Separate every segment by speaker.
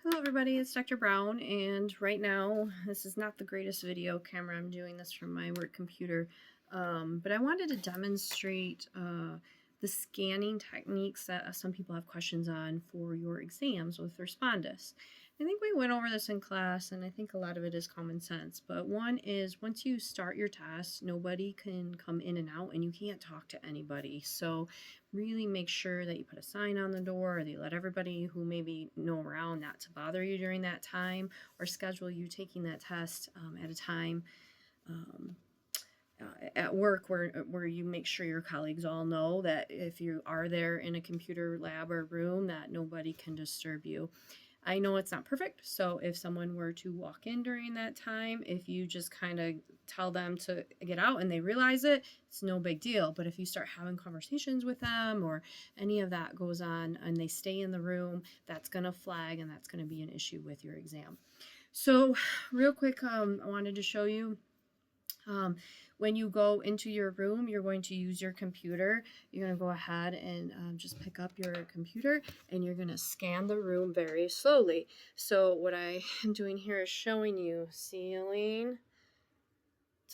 Speaker 1: Hello everybody, it's Dr. Brown, and right now, this is not the greatest video camera. I'm doing this from my work computer, but I wanted to demonstrate the scanning techniques that some people have questions on for your exams with Respondus. I think we went over this in class, and I think a lot of it is common sense, but one is once you start your test, nobody can come in and out, and you can't talk to anybody. So really make sure that you put a sign on the door, or that you let everybody who maybe know around not to bother you during that time, or schedule you taking that test at a time at work where you make sure your colleagues all know that if you are there in a computer lab or room, that nobody can disturb you. I know it's not perfect, so if someone were to walk in during that time, if you just kind of tell them to get out and they realize it, it's no big deal. But if you start having conversations with them or any of that goes on and they stay in the room, that's going to flag and that's going to be an issue with your exam. So real quick, I wanted to show you when you go into your room, you're going to use your computer. You're going to go ahead and just pick up your computer and you're going to scan the room very slowly. So what I am doing here is showing you ceiling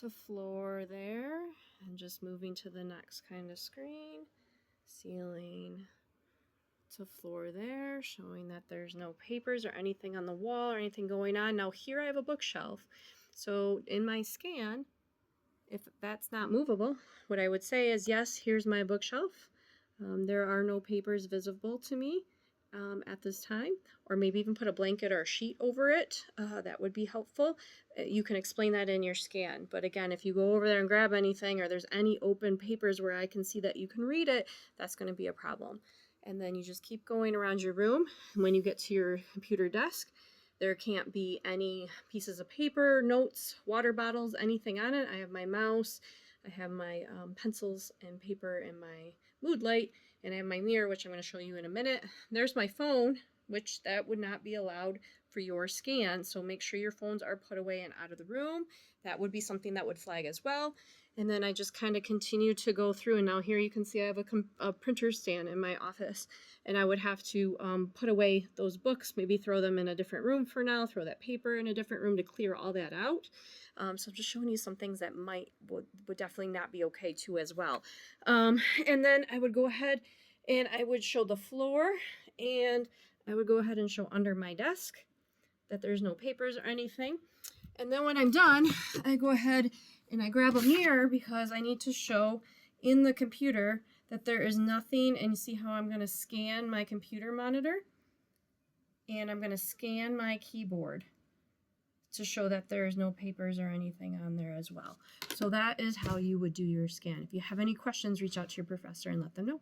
Speaker 1: to floor there and just moving to the next kind of screen. Ceiling to floor there, showing that there's no papers or anything on the wall or anything going on. Now here I have a bookshelf. So in my scan, if that's not movable, what I would say is, yes, here's my bookshelf. There are no papers visible to me at this time, or maybe even put a blanket or a sheet over it. That would be helpful. You can explain that in your scan. But again, if you go over there and grab anything or there's any open papers where I can see that you can read it, that's going to be a problem. And then you just keep going around your room. And when you get to your computer desk, there can't be any pieces of paper, notes, water bottles, anything on it. I have my mouse, I have my pencils and paper and my mood light, and I have my mirror, which I'm going to show you in a minute. There's my phone, which that would not be allowed for your scan, so make sure your phones are put away and out of the room. That would be something that would flag as well. And then I just kind of continue to go through, and now here you can see I have a printer stand in my office, and I would have to put away those books, maybe throw them in a different room for now, throw that paper in a different room to clear all that out. So I'm just showing you some things that would definitely not be okay too as well. And then I would go ahead and I would show the floor, and I would go ahead and show under my desk that there's no papers or anything. And then when I'm done, I go ahead and I grab a mirror because I need to show in the computer that there is nothing. And you see how I'm going to scan my computer monitor and I'm going to scan my keyboard to show that there is no papers or anything on there as well. So that is how you would do your scan. If you have any questions, reach out to your professor and let them know.